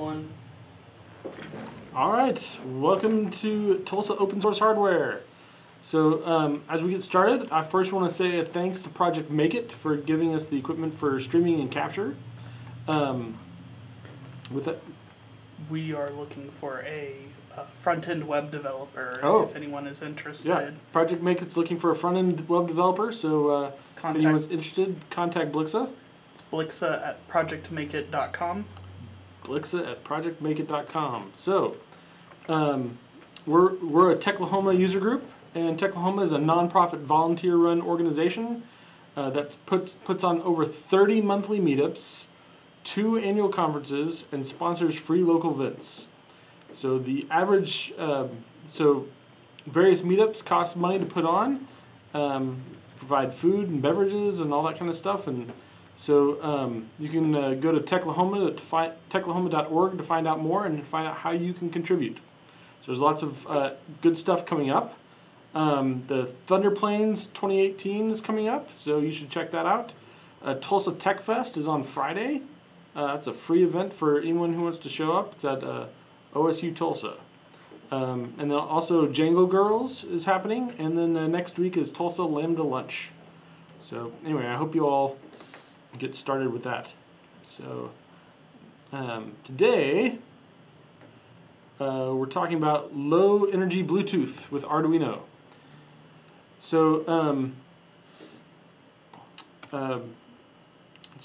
one. All right, welcome to Tulsa Open Source Hardware. So as we get started, I first want to say a thanks to Project Make It for giving us the equipment for streaming and capture. With that, We are looking for a front-end web developer if anyone is interested. Yeah, Project Make It's looking for a front-end web developer, so if anyone's interested, contact Blixa. It's Blixa at projectmakeit.com. Blixa at projectmakeit.com. So we're a Techlahoma user group, and Techlahoma is a nonprofit volunteer-run organization that puts on over 30 monthly meetups, 2 annual conferences, and sponsors free local events. So the average, various meetups cost money to put on, provide food and beverages and all that kind of stuff, and so you can go to techlahoma.org to find out more and find out how you can contribute. So there's lots of good stuff coming up. The Thunder Plains 2018 is coming up, so you should check that out. Tulsa Tech Fest is on Friday. That's a free event for anyone who wants to show up. It's at OSU Tulsa. And then also Django Girls is happening, and then next week is Tulsa Lambda Lunch. So anyway, I hope you all get started with that. So today we're talking about low energy Bluetooth with Arduino. So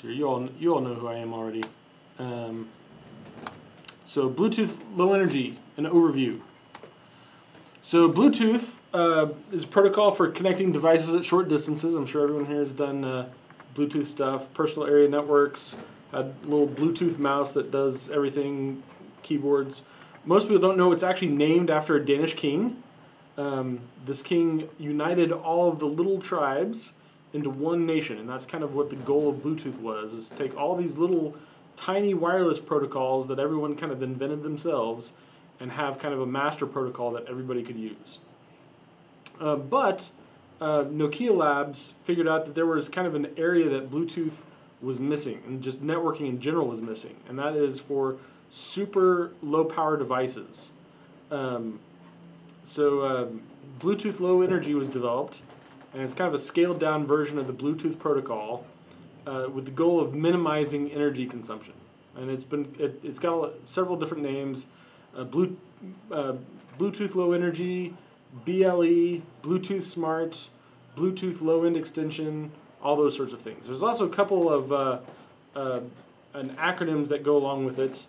you all know who I am already. So Bluetooth low energy, an overview. So Bluetooth is a protocol for connecting devices at short distances. I'm sure everyone here has done Bluetooth stuff, personal area networks, had a little Bluetooth mouse that does everything, keyboards. Most people don't know it's actually named after a Danish king. This king united all of the little tribes into one nation, and that's kind of what the goal of Bluetooth was, is to take all these little tiny wireless protocols that everyone kind of invented themselves and have kind of a master protocol that everybody could use. But Nokia Labs figured out that there was kind of an area that Bluetooth was missing, and just networking in general was missing, and that is for super low power devices. Bluetooth Low Energy was developed, and it's kind of a scaled down version of the Bluetooth protocol with the goal of minimizing energy consumption. And it's got several different names: Bluetooth Low Energy, BLE, Bluetooth Smart, Bluetooth Low End Extension, all those sorts of things. There's also a couple of acronyms that go along with it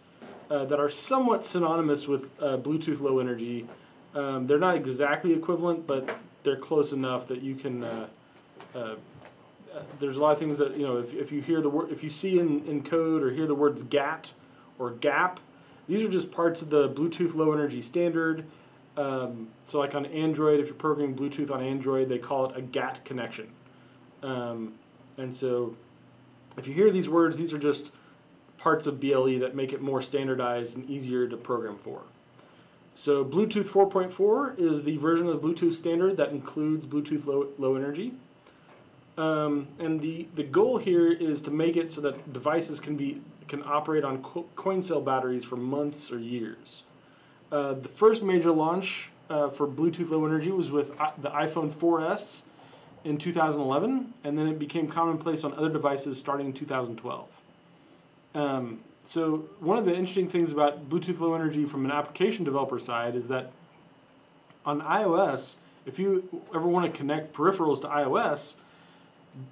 that are somewhat synonymous with Bluetooth Low Energy. They're not exactly equivalent, but they're close enough that you can. There's a lot of things that, you know, if you hear the word, if you see in code or hear the words GAT or GAP, these are just parts of the Bluetooth Low Energy standard. So like on Android, if you're programming Bluetooth on Android, they call it a GAT connection. And so if you hear these words, these are just parts of BLE that make it more standardized and easier to program for. So Bluetooth 4.4 is the version of the Bluetooth standard that includes Bluetooth low energy. And the goal here is to make it so that devices can operate on coin cell batteries for months or years. The first major launch for Bluetooth Low Energy was with the iPhone 4S in 2011, and then it became commonplace on other devices starting in 2012. So one of the interesting things about Bluetooth Low Energy from an application developer side is that on iOS, if you ever want to connect peripherals to iOS,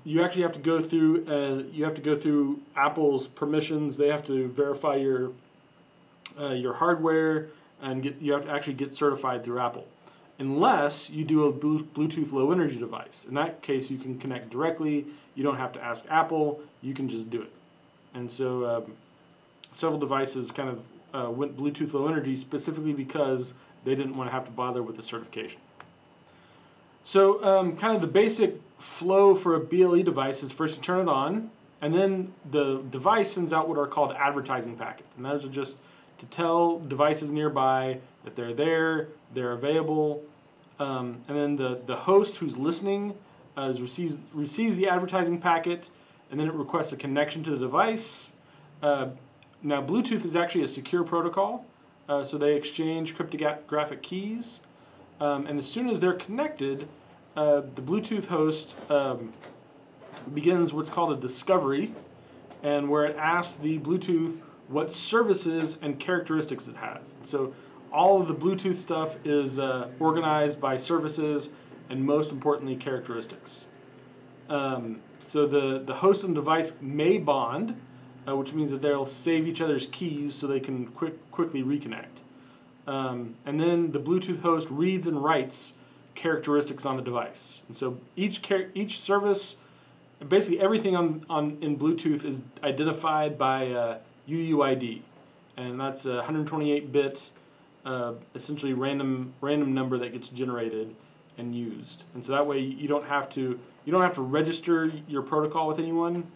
you actually have to go through Apple's permissions. They have to verify your hardware, and you have to actually get certified through Apple, unless you do a Bluetooth Low Energy device. In that case, you can connect directly. You don't have to ask Apple. You can just do it. And so several devices kind of went Bluetooth Low Energy specifically because they didn't want to have to bother with the certification. So kind of the basic flow for a BLE device is first to turn it on, and then the device sends out what are called advertising packets. And those are just to tell devices nearby that they're there, they're available. And then the host who's listening receives the advertising packet, and then it requests a connection to the device. Now, Bluetooth is actually a secure protocol, so they exchange cryptographic keys, and as soon as they're connected, the Bluetooth host begins what's called a discovery, and where it asks the Bluetooth what services and characteristics it has. So all of the Bluetooth stuff is organized by services and, most importantly, characteristics. So the host and device may bond, which means that they'll save each other's keys so they can quickly reconnect. And then the Bluetooth host reads and writes characteristics on the device. And so each service, basically everything in Bluetooth is identified by UUID, and that's a 128-bit, essentially random number that gets generated and used. And so that way you don't have to register your protocol with anyone.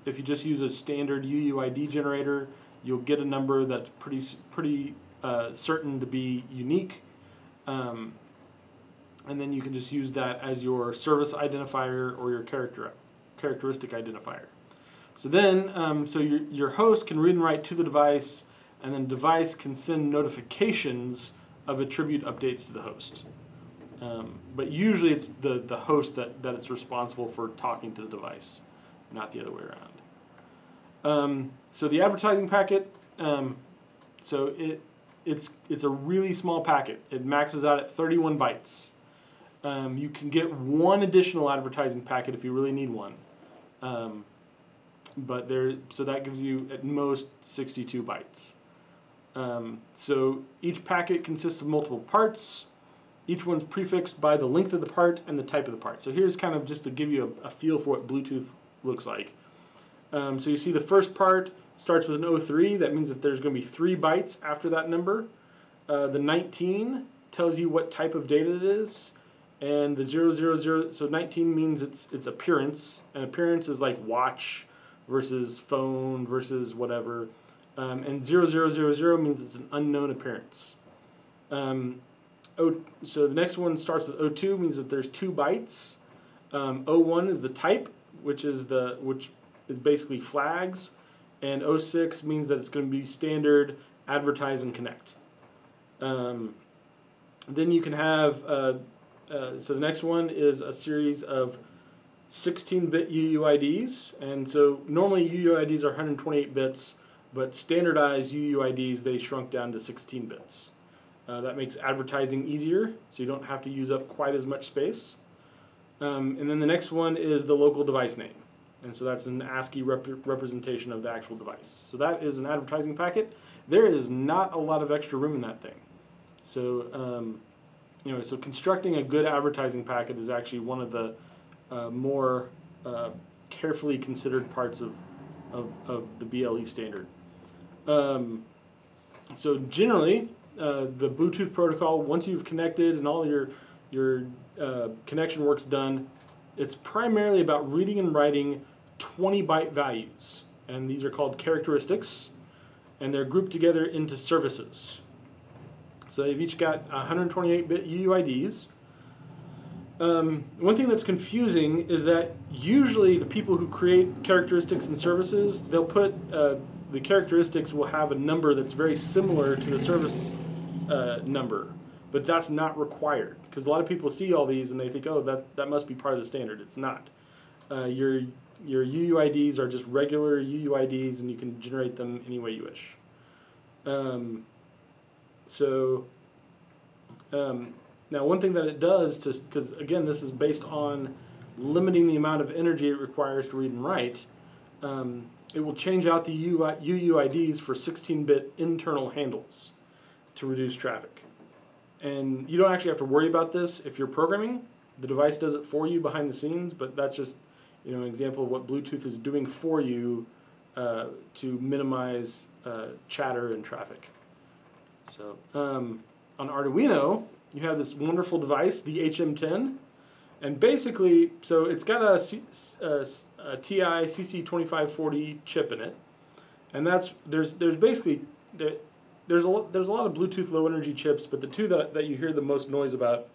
If you just use a standard UUID generator, you'll get a number that's pretty certain to be unique. And then you can just use that as your service identifier or your characteristic identifier. So then, so your host can read and write to the device, and then device can send notifications of attribute updates to the host. But usually it's the host that it's responsible for talking to the device, not the other way around. So the advertising packet, so it's a really small packet. It maxes out at 31 bytes. You can get one additional advertising packet if you really need one. So that gives you at most 62 bytes. So each packet consists of multiple parts. Each one's prefixed by the length of the part and the type of the part. So here's kind of just to give you a feel for what Bluetooth looks like. So you see the first part starts with an 03. That means that there's going to be 3 bytes after that number. The 19 tells you what type of data it is. And the 000, so 19 means it's appearance. And appearance is like watch versus phone versus whatever. And 0000 means it's an unknown appearance. So the next one starts with 02, means that there's 2 bytes. 01 is the type, which is basically flags, and 06 means that it's going to be standard advertise and connect. Then you can have so the next one is a series of 16-bit UUIDs, and so normally UUIDs are 128 bits, but standardized UUIDs, they shrunk down to 16 bits. That makes advertising easier, so you don't have to use up quite as much space. And then the next one is the local device name, and so that's an ASCII representation of the actual device. So that is an advertising packet. There is not a lot of extra room in that thing. So so constructing a good advertising packet is actually one of the more carefully considered parts of the BLE standard. So generally, the Bluetooth protocol, once you've connected and all your connection work's done, it's primarily about reading and writing 20-byte values, and these are called characteristics, and they're grouped together into services. So they've each got 128-bit UUIDs. One thing that's confusing is that usually the people who create characteristics and services, they'll put the characteristics will have a number that's very similar to the service number, but that's not required, because a lot of people see all these and they think, oh, that must be part of the standard. It's not. Your UUIDs are just regular UUIDs, and you can generate them any way you wish. Now one thing that it does, because again this is based on limiting the amount of energy it requires to read and write, it will change out the UUIDs for 16-bit internal handles to reduce traffic. And you don't actually have to worry about this if you're programming. The device does it for you behind the scenes, but that's just an example of what Bluetooth is doing for you to minimize chatter and traffic. So on Arduino, you have this wonderful device, the HM10, and basically, so it's got a TI CC2540 chip in it, and there's a lot of Bluetooth low energy chips, but the two that you hear the most noise about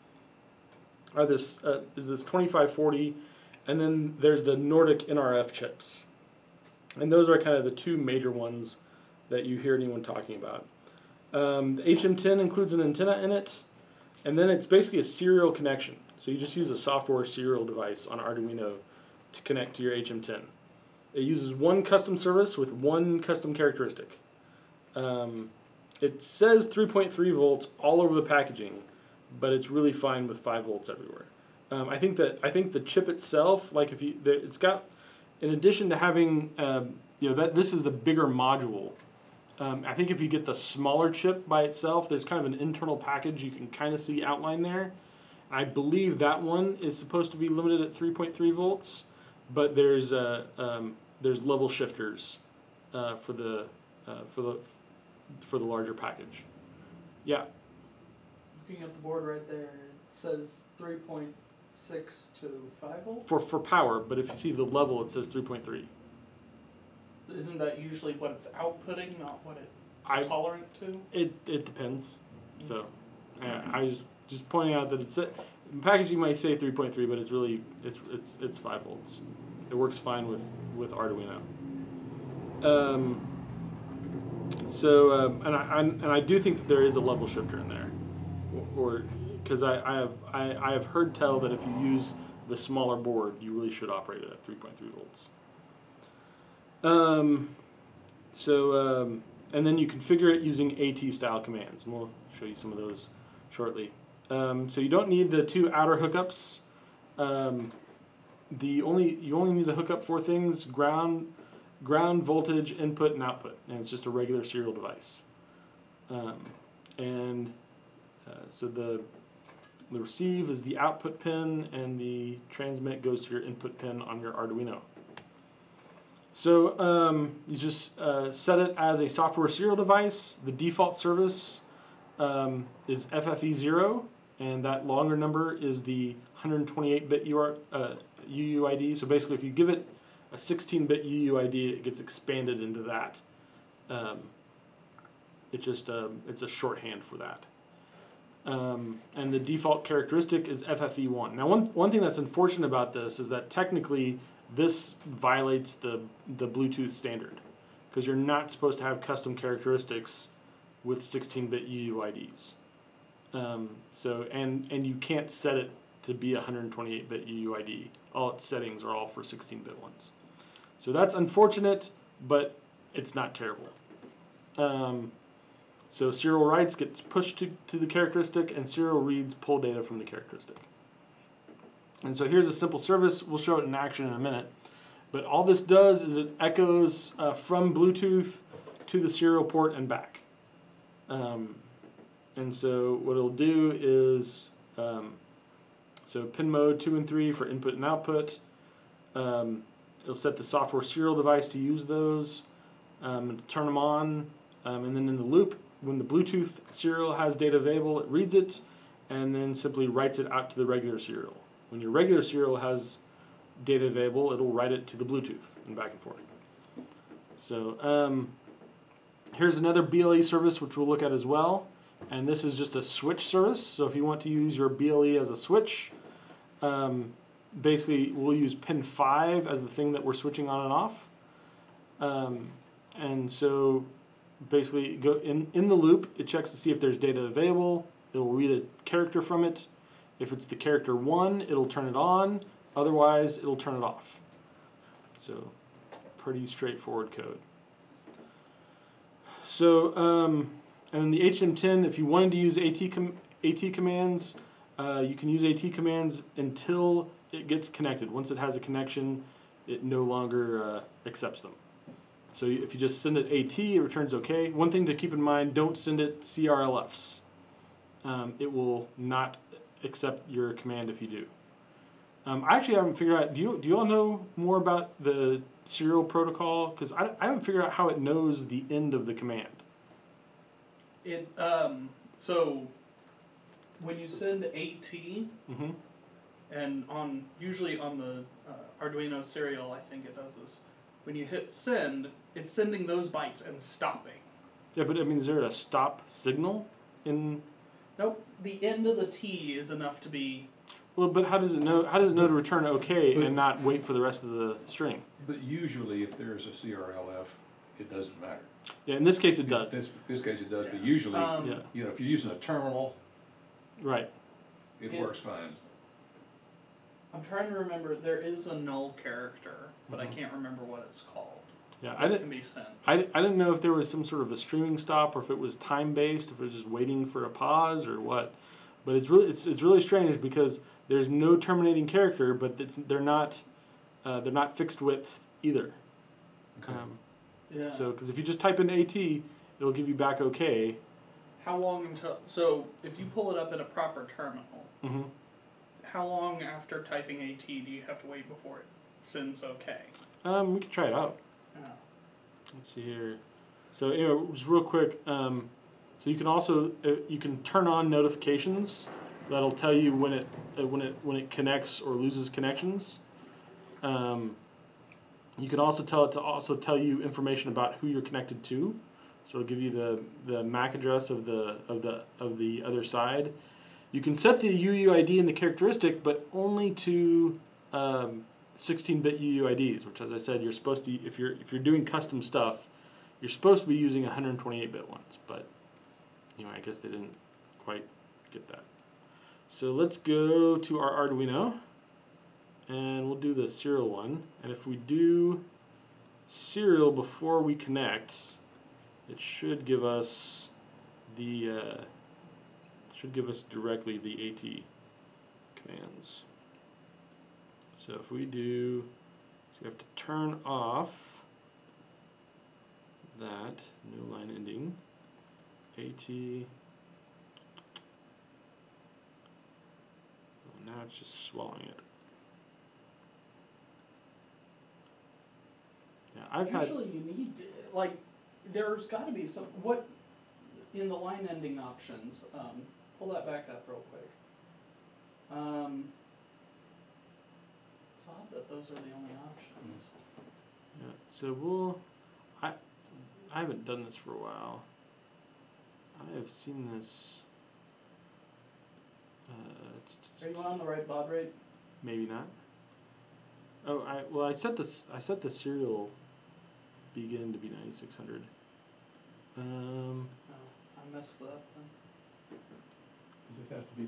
are this 2540, and then there's the Nordic NRF chips. And those are kind of the two major ones that you hear anyone talking about. The HM10 includes an antenna in it, and then it's basically a serial connection. So you just use a software serial device on Arduino to connect to your HM10. It uses one custom service with one custom characteristic. It says 3.3 volts all over the packaging, but it's really fine with 5 volts everywhere. I think the chip itself, like it's got, in addition to having, this is the bigger module. I think if you get the smaller chip by itself, there's kind of an internal package you can kind of see outline there. I believe that one is supposed to be limited at 3.3 volts, but there's level shifters for the larger package. Yeah. Looking at the board right there, it says 3.6 to 5 volts? For power, but if you see the level, it says 3.3. Isn't that usually what it's outputting, not what it's tolerant to? It depends. So I was just pointing out that packaging might say 3.3, but it's really it's 5 volts. It works fine with Arduino. And I do think that there is a level shifter in there, or because I have heard tell that if you use the smaller board, you really should operate it at 3.3 volts. And then you configure it using AT style commands, and we'll show you some of those shortly. So you don't need the two outer hookups. You only need to hook up 4 things: ground, voltage, input, and output, and it's just a regular serial device. So the receive is the output pin, and the transmit goes to your input pin on your Arduino. So you just set it as a software serial device. The default service is FFE0, and that longer number is the 128-bit UUID. So basically, if you give it a 16-bit UUID, it gets expanded into that. It's a shorthand for that. And the default characteristic is FFE1. Now, one thing that's unfortunate about this is that technically this violates the Bluetooth standard, because you're not supposed to have custom characteristics with 16-bit UUIDs. And you can't set it to be a 128-bit UUID. All its settings are all for 16-bit ones. So that's unfortunate, but it's not terrible. So serial writes gets pushed to the characteristic, and serial reads pull data from the characteristic. And so here's a simple service. We'll show it in action in a minute. But all this does is it echoes from Bluetooth to the serial port and back. And so what it'll do is, so pin mode 2 and 3 for input and output. It'll set the software serial device to use those, turn them on, and then in the loop, when the Bluetooth serial has data available, it reads it, and then simply writes it out to the regular serial. When your regular serial has data available, it'll write it to the Bluetooth and back and forth. So here's another BLE service which we'll look at as well, and this is just a switch service. So if you want to use your BLE as a switch, basically we'll use pin 5 as the thing that we're switching on and off. And so basically go in the loop, it checks to see if there's data available. It'll read a character from it. If it's the character 1, it'll turn it on. Otherwise, it'll turn it off. So pretty straightforward code. So and the HM10, if you wanted to use AT commands, you can use AT commands until it gets connected. Once it has a connection, it no longer accepts them. So if you just send it AT, it returns OK. One thing to keep in mind, don't send it CRLFs. It will not accept your command if you do. I actually haven't figured out, do you all know more about the serial protocol? Because I haven't figured out how it knows the end of the command. So when you send AT, and usually on the Arduino serial, I think it does this. When you hit send, it's sending those bytes and stopping. Yeah, but I mean, is there a stop signal in? Nope. The end of the T is enough to be Well, but how does it know? How does it know to return OK and not wait for the rest of the string? But usually, if there's a CRLF, it doesn't matter. Yeah, in this case it does. This case it does, but usually, Yeah. you know, if you're using a terminal, Right. it works fine. I'm trying to remember. There is a null character, but I can't remember what it's called. Yeah, That can be sent. I didn't know if there was some sort of a streaming stop or if it was time based, if it was just waiting for a pause or what. But it's really strange because there's no terminating character, but they're not fixed width either. Okay. Yeah. So because if you just type in AT, it'll give you back OK. How long until? So if you pull it up in a proper terminal, Mm-hmm. how long after typing AT do you have to wait before it sends OK? We can try it out. Yeah. Let's see here. So anyway, just real quick. So you can also you can turn on notifications that'll tell you when it connects or loses connections. You can also tell it to also tell you information about who you're connected to. So it'll give you the MAC address of the other side. You can set the UUID and the characteristic, but only to 16-bit UUIDs, which, as I said, you're supposed to. If you're doing custom stuff, you're supposed to be using 128-bit ones. But I guess they didn't quite get that. So let's go to our Arduino, and we'll do the serial one. And if we do serial before we connect, it should give us directly the AT commands. So if we do, so we have to turn off that new line ending AT. Well, now it's just swallowing it. Yeah, Usually you need, like, there's got to be some, what, in the line ending options, pull that back up real quick. It's odd that those are the only options. Yeah, so I haven't done this for a while. I have seen this. Are you on the right baud rate? Maybe not. Oh, I set the serial begin to be 9600. Oh, I messed that then. Does it have to be?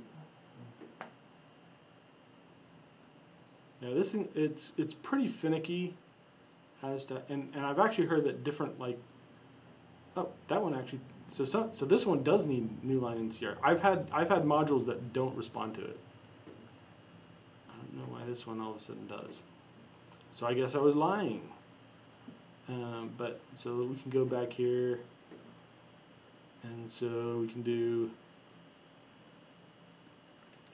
Yeah, this thing it's pretty finicky as to and I've actually heard that different that one actually so this one does need new line NCR. I've had modules that don't respond to it. I don't know why this one all of a sudden does. So I guess I was lying. But so we can go back here, and so we can do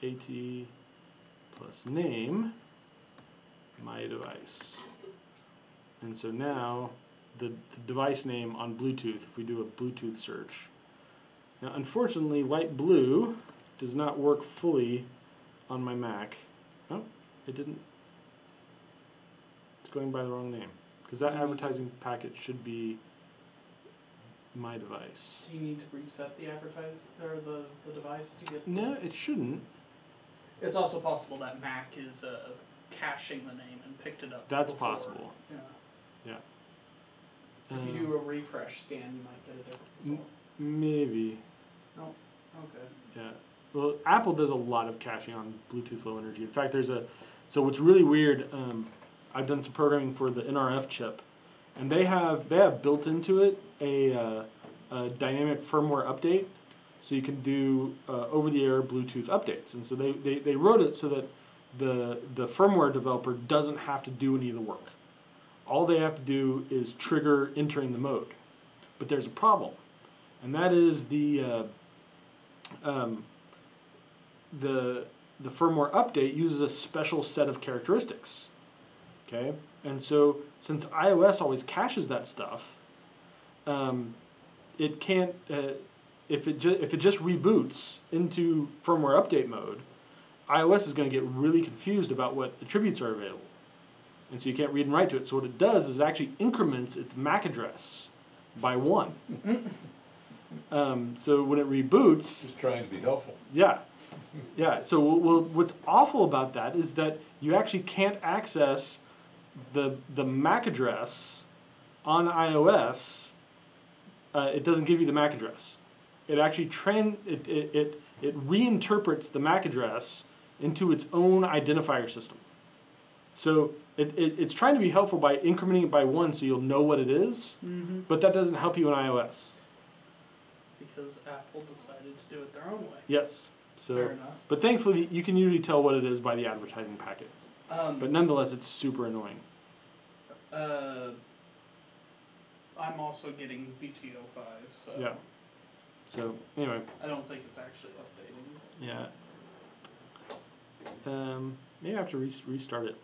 AT plus name my device. And so now the device name on Bluetooth, if we do a Bluetooth search. Now unfortunately light blue does not work fully on my Mac. Oh, it didn't. It's going by the wrong name. Because that advertising packet should be my device. Do you need to reset the or the device to get? No, it shouldn't. It's also possible that Mac is caching the name and picked it up. That's before. possible. Yeah. Yeah. If you do a refresh scan, you might get a different result. Maybe. No. Okay. Yeah. Well, Apple does a lot of caching on Bluetooth Low Energy. In fact, so what's really weird. I've done some programming for the NRF chip, and they have built into it a dynamic firmware update, so you can do over-the-air Bluetooth updates. And so they wrote it so that the firmware developer doesn't have to do any of the work. All they have to do is trigger entering the mode. But there's a problem, and that is the firmware update uses a special set of characteristics. Okay, and so since iOS always caches that stuff, it can't. If it just reboots into firmware update mode, iOS is going to get really confused about what attributes are available, and so you can't read and write to it. So what it does is it actually increments its MAC address by 1. So when it reboots, Just trying to be helpful. yeah. Yeah, so what's awful about that is that you actually can't access the MAC address on iOS. It doesn't give you the MAC address. It actually it reinterprets the MAC address into its own identifier system. So it's trying to be helpful by incrementing it by 1 so you'll know what it is, but that doesn't help you in iOS. Because Apple decided to do it their own way. Yes. So, Fair enough. but thankfully you can usually tell what it is by the advertising packet. But nonetheless, it's super annoying. I'm also getting BTO5, so Yeah. So anyway. I don't think it's actually updating. Yeah. Maybe I have to restart it.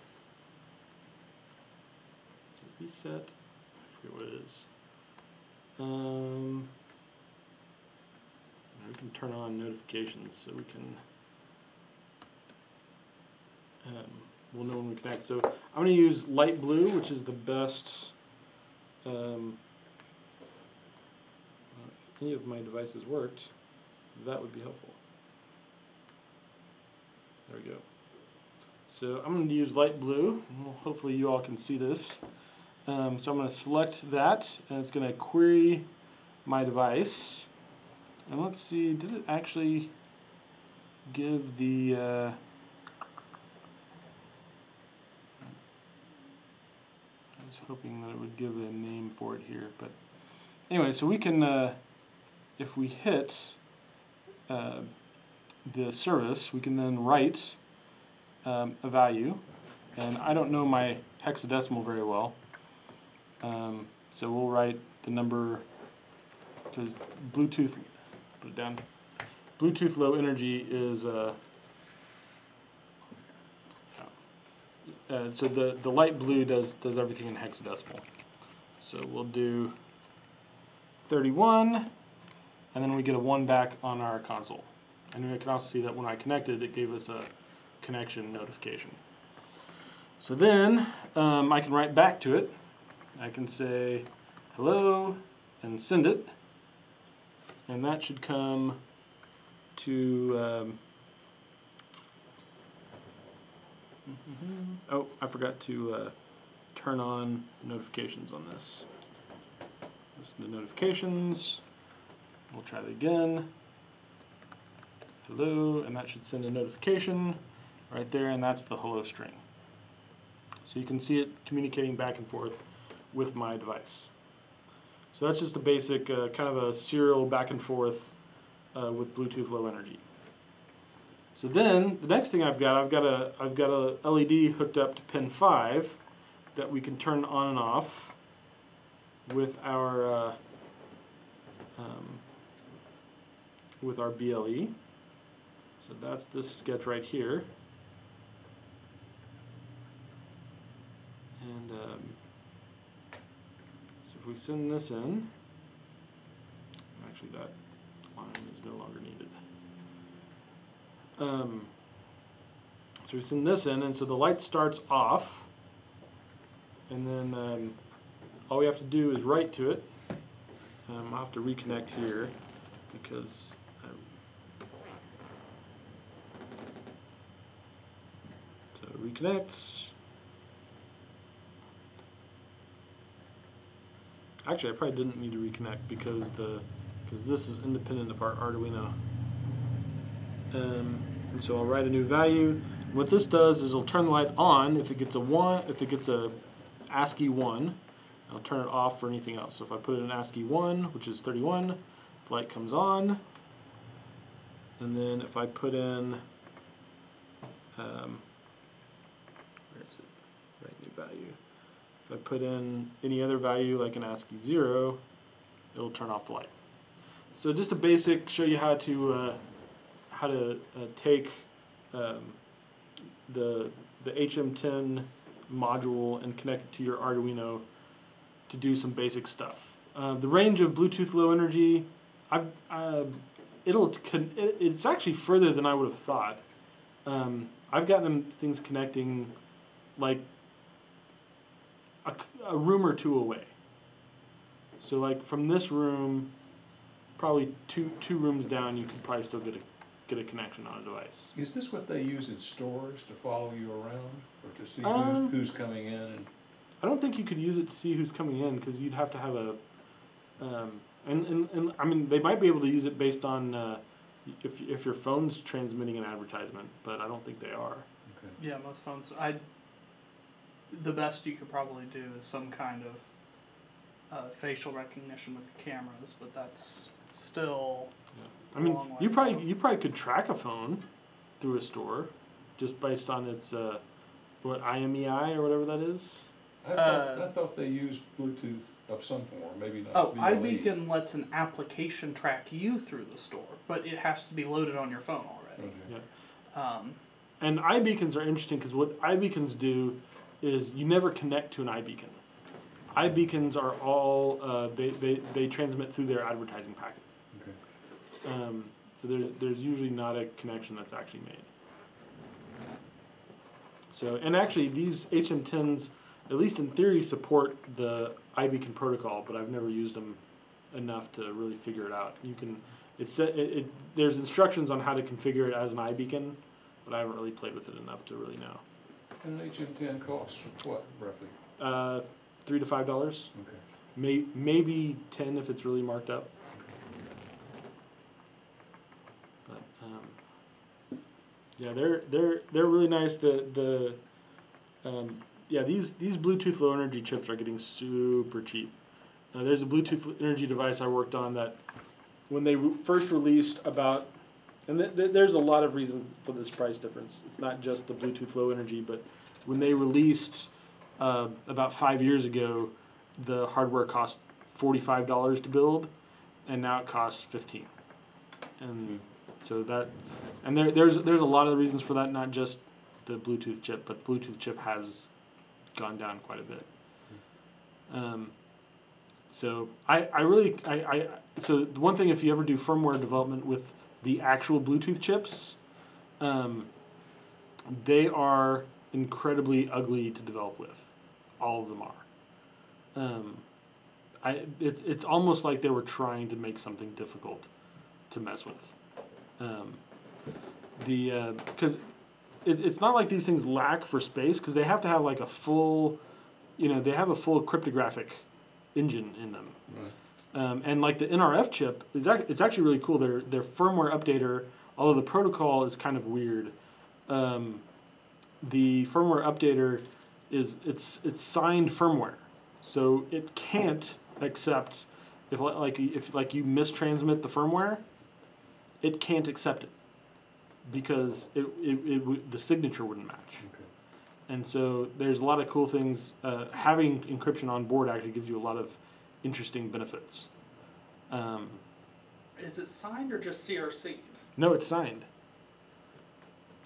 So reset. I forget what it is. We can turn on notifications so we can. We'll know when we connect. So I'm going to use light blue, which is the best. If any of my devices worked, that would be helpful. There we go. So I'm going to use light blue. Well, hopefully you all can see this. So I'm going to select that, and it's going to query my device. And let's see, did it actually give the... I was hoping that it would give a name for it here, but anyway, so we can, if we hit the service, we can then write a value, and I don't know my hexadecimal very well, so we'll write the number, because Bluetooth, put it down, Bluetooth low energy is, so the light blue does everything in hexadecimal. So we'll do 31, and then we get a 1 back on our console. And we can also see that when I connected, it gave us a connection notification. So then I can write back to it. I can say hello and send it, and that should come to oh, I forgot to turn on notifications on this. Listen to notifications. We'll try that again. Hello, and that should send a notification right there, and that's the hello string. So you can see it communicating back and forth with my device. So that's just a basic kind of a serial back and forth with Bluetooth low energy. So then the next thing I've got a LED hooked up to pin 5 that we can turn on and off with our BLE. So that's this sketch right here. And so if we send this in, actually that line is no longer needed. So we send this in, and so the light starts off, and then all we have to do is write to it. I'll have to reconnect here because so reconnect. Actually, I probably didn't need to reconnect because this is independent of our Arduino. And so I'll write a new value. What this does is it'll turn the light on if it gets a 1, if it gets a ASCII 1. I'll turn it off for anything else. So if I put in an ASCII 1, which is 31, the light comes on. And then if I put in, where is it? Write new value. If I put in any other value like an ASCII 0, it'll turn off the light. So just a basic, show you how to take the HM10 module and connect it to your Arduino to do some basic stuff. The range of Bluetooth low energy, it's actually further than I would have thought. I've gotten things connecting like a room or two away. So like from this room, probably two rooms down, you could probably still get a get a connection on a device. Is this what they use in stores to follow you around, or to see who's coming in? And I don't think you could use it to see who's coming in, because you'd have to have a, and I mean, they might be able to use it based on if your phone's transmitting an advertisement, but I don't think they are. okay. Yeah, most phones. The best you could probably do is some kind of facial recognition with the cameras, but that's still. Yeah. I mean, you probably could track a phone through a store, just based on its what IMEI or whatever that is. I thought they used Bluetooth of some form, maybe not. Oh, BLE. iBeacon lets an application track you through the store, but it has to be loaded on your phone already. Okay. Yeah. And iBeacons are interesting because what iBeacons do is you never connect to an iBeacon. iBeacons are all they transmit through their advertising packet. Okay. So there's usually not a connection that's actually made. So, and actually these HM10s, at least in theory, support the iBeacon protocol, but I've never used them enough to really figure it out. You can, there's instructions on how to configure it as an iBeacon, but I haven't really played with it enough to really know. And an HM10 costs what, roughly? $3 to $5. Okay. Maybe 10 if it's really marked up. But yeah, they're really nice. Yeah, these Bluetooth low energy chips are getting super cheap. There's a Bluetooth energy device I worked on that when they first released about, and there's a lot of reasons for this price difference. It's not just the Bluetooth low energy, but when they released about 5 years ago, the hardware cost $45 to build, and now it costs $15. And so that, and there's a lot of reasons for that, not just the Bluetooth chip, but Bluetooth chip has gone down quite a bit. So so the one thing, if you ever do firmware development with the actual Bluetooth chips, they are incredibly ugly to develop with. All of them are. It's almost like they were trying to make something difficult to mess with. Because it's not like these things lack for space, because they have to have like a full, they have a full cryptographic engine in them. Right. And like the NRF chip, it's actually really cool. Their firmware updater, although the protocol is kind of weird, the firmware updater it's signed firmware, so it can't accept if you mistransmit the firmware, it can't accept it because the signature wouldn't match. Okay. And so there's a lot of cool things. Having encryption on board actually gives you a lot of interesting benefits. Is it signed or just CRC? No, it's signed.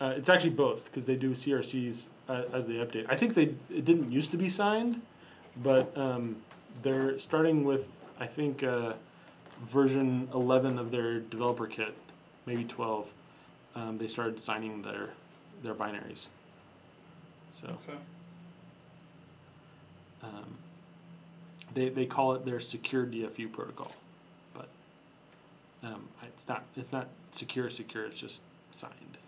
It's actually both, because they do CRCs as they update. I think it didn't used to be signed, but they're starting with, I think, version 11 of their developer kit, maybe 12. They started signing their binaries. So okay. They call it their secure DFU protocol, but it's not secure. It's just signed.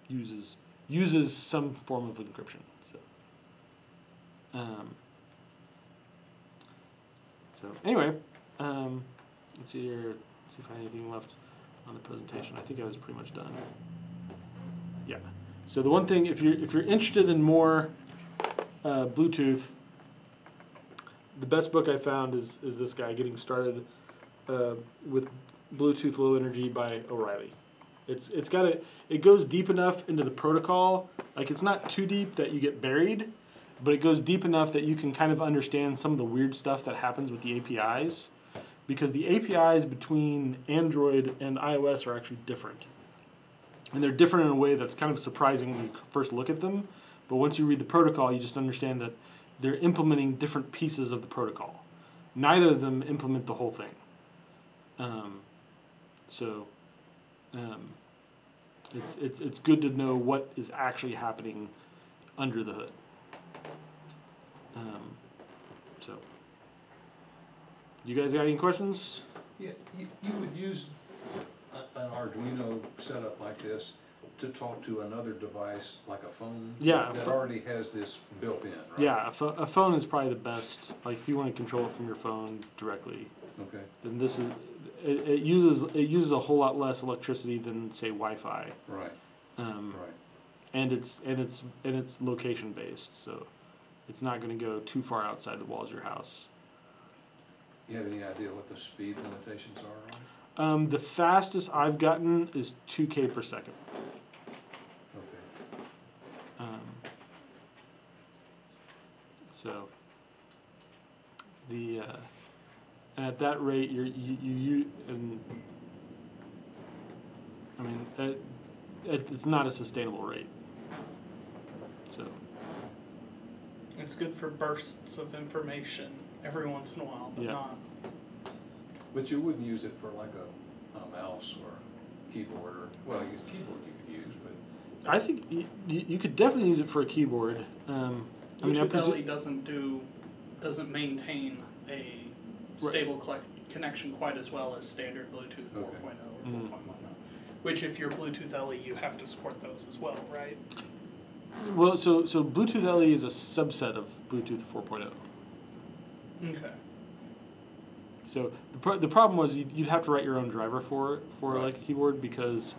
It uses some form of encryption. So anyway, let's see here. See if I have anything left on the presentation. I think I was pretty much done. Yeah. So the one thing, if you're interested in more Bluetooth, the best book I found is this guy, Getting Started with Bluetooth Low Energy by O'Reilly. It goes deep enough into the protocol, like it's not too deep that you get buried, but it goes deep enough that you can kind of understand some of the weird stuff that happens with the APIs, because the APIs between Android and iOS are actually different. And they're different in a way that's kind of surprising when you first look at them, but once you read the protocol, you just understand that they're implementing different pieces of the protocol. Neither of them implement the whole thing. It's good to know what is actually happening under the hood. So, you guys got any questions? Yeah, you would use an Arduino setup like this to talk to another device, like a phone? Yeah, That already has this built in, right? Yeah, a phone is probably the best. Like if you want to control it from your phone directly, Okay, then this is it uses a whole lot less electricity than say Wi-Fi, right, right. and it's location based, so it's not going to go too far outside the walls of your house. You have any idea what the speed limitations are on it? The fastest I've gotten is 2K per second. Okay. So the and at that rate you and I mean it's not a sustainable rate. So It's good for bursts of information every once in a while, but Yeah. not. But you wouldn't use it for like a mouse or keyboard or, well, I guess keyboard you could use, but. I think you could definitely use it for a keyboard. I mean, Bluetooth LE doesn't maintain a stable connection quite as well as standard Bluetooth 4.0 or 4.10. Which, if you're Bluetooth LE, you have to support those as well, right? Well, so Bluetooth LE is a subset of Bluetooth 4.0. Okay. So the problem was you'd have to write your own driver for Right. like a keyboard because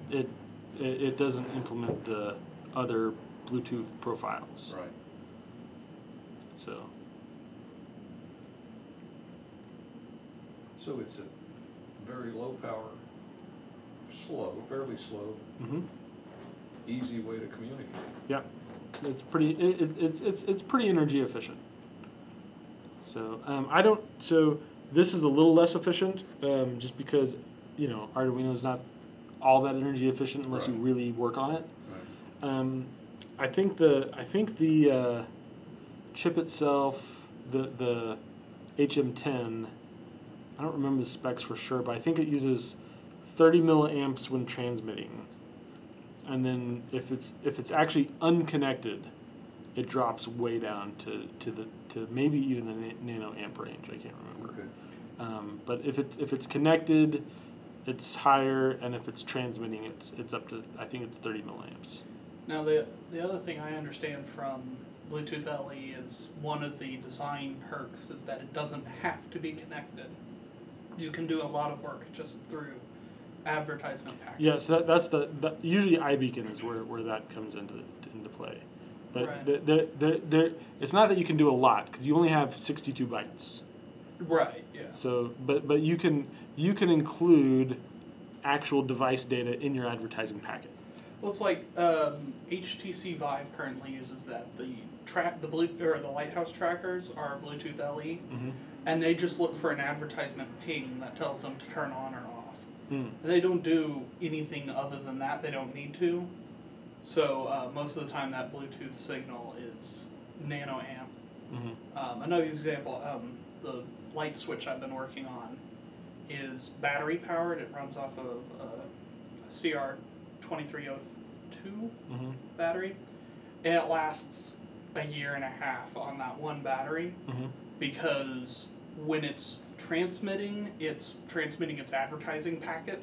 it doesn't implement the other Bluetooth profiles. Right. So So it's a very low power, fairly slow, easy way to communicate. yeah, it's pretty it's pretty energy efficient. So I don't. So this is a little less efficient, just because Arduino is not all that energy efficient unless you Right. really work on it. Right. I think the chip itself, the HM10. I don't remember the specs for sure, but I think it uses 30 milliamps when transmitting, and then if it's actually unconnected, it drops way down to maybe even the nano amp range. I can't remember. Okay. But if it's connected, it's higher, and if it's transmitting, it's up to, I think it's 30 milliamps. Now, the other thing I understand from Bluetooth LE is one of the design perks is that it doesn't have to be connected. You can do a lot of work just through advertisement packages. Yeah, so that's usually iBeacon is where that comes into play. But Right. it's not that you can do a lot because you only have 62 bytes. Right. Yeah. So, but you can include actual device data in your advertising packet. Well, it's like HTC Vive currently uses that. The Lighthouse trackers are Bluetooth LE, and they just look for an advertisement ping that tells them to turn on or off. And they don't do anything other than that. They don't need to. So most of the time, that Bluetooth signal is nano amp. Another example, the light switch I've been working on is battery powered. It runs off of a CR2302 battery, and it lasts a year and a half on that one battery because when it's transmitting its advertising packet,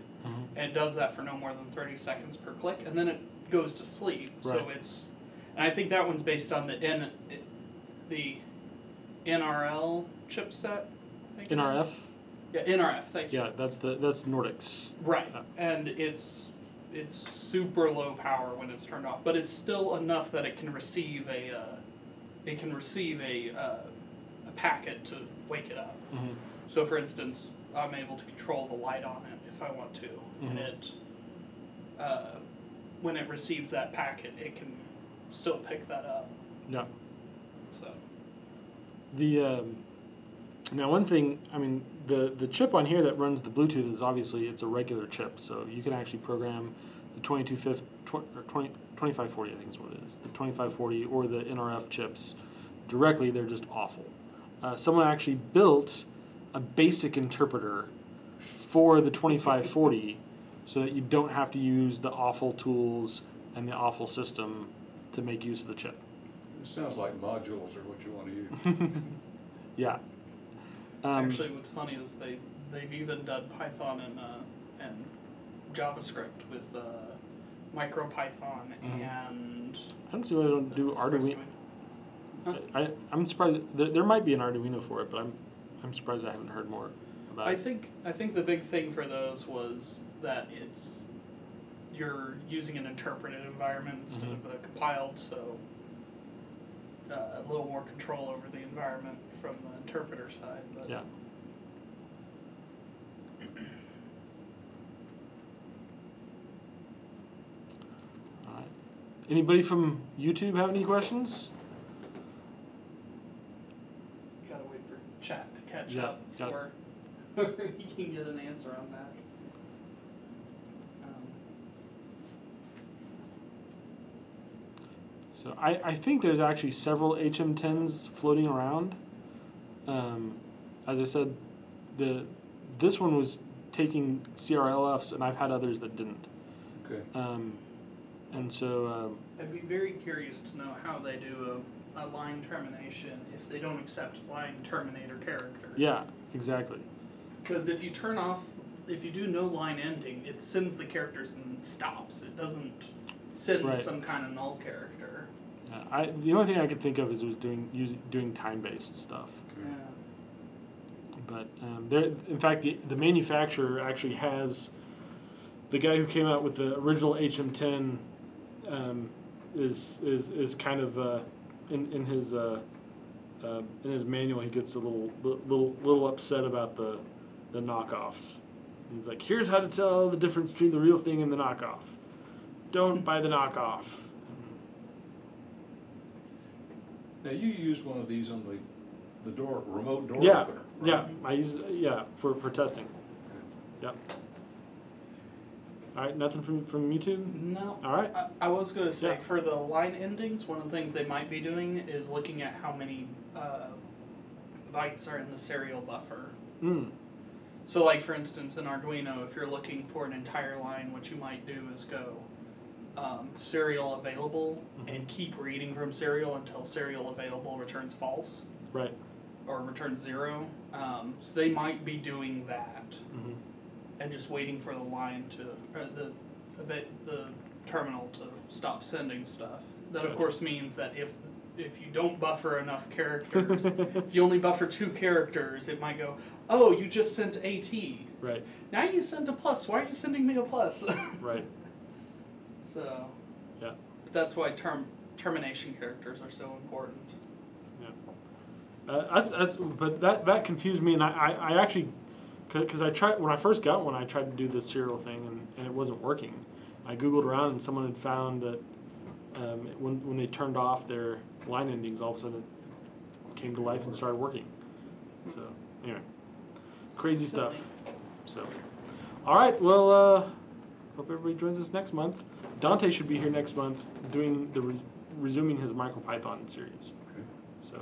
and it does that for no more than 30 seconds per click, and then it goes to sleep. Right. So and I think that one's based on the NRL chipset. I think NRF. Yeah, NRF. Thank you. Yeah, that's Nordics. Right, and it's super low power when it's turned off, but it's still enough that it can receive a packet to wake it up. So, for instance, I'm able to control the light on it if I want to, and it when it receives that packet, it can still pick that up. Yeah. So now one thing, I mean, the chip on here that runs the Bluetooth is obviously it's a regular chip, so you can actually program the 2540, I think is what it is, the 2540 or the NRF chips directly. They're just awful. Someone actually built a basic interpreter for the 2540 so that you don't have to use the awful tools and the awful system to make use of the chip. It sounds like modules are what you want to use. Yeah. actually, what's funny is they've even done Python and and JavaScript with MicroPython and. I don't see why they don't do Arduino. Huh? I'm surprised. There might be an Arduino for it, but I'm surprised I haven't heard more about it. I think the big thing for those was that you're using an interpreted environment instead of a compiled, so a little more control over the environment from the interpreter side. But yeah. All right. Anybody from YouTube have any questions? You gotta wait for chat to catch Yeah, up before you can get an answer on that. So I think there's actually several HM10s floating around. As I said, this one was taking CRLFs, and I've had others that didn't. Okay. And so I'd be very curious to know how they do a line termination if they don't accept line terminator characters. yeah, exactly. Because if you do no line ending, it sends the characters and stops. It doesn't send Right. some kind of null character. The only thing I could think of is doing time-based stuff. Yeah. But in fact, the manufacturer actually has the guy who came out with the original HM10 is kind of in his manual. He gets a little upset about the knockoffs. He's like, here's how to tell the difference between the real thing and the knockoff. Don't buy the knockoff. Now you use one of these on the door, remote door Yeah, opener. Right? yeah. I use for testing. Yep. All right, nothing from YouTube? No. All right. I was going to say, Yeah. for the line endings, one of the things they might be doing is looking at how many bytes are in the serial buffer. Mm. So, like, for instance, in Arduino, if you're looking for an entire line, what you might do is go serial available and keep reading from serial until serial available returns false. Right. Or returns 0. So they might be doing that. Mm-hmm. And just waiting for the line or the terminal to stop sending stuff. That of course means that if you don't buffer enough characters, if you only buffer 2 characters, it might go, oh, you just sent AT. Right. Now you sent a plus. Why are you sending me a plus? Right. So. Yeah. That's why termination characters are so important. Yeah. But that confused me, and I actually. Because when I first got one, I tried to do the serial thing, and it wasn't working. I Googled around, and someone had found that when they turned off their line endings, all of a sudden it came to life and started working. So, anyway, crazy stuff. So, all right, well, hope everybody joins us next month. Dante should be here next month doing resuming his MicroPython series. Okay. So.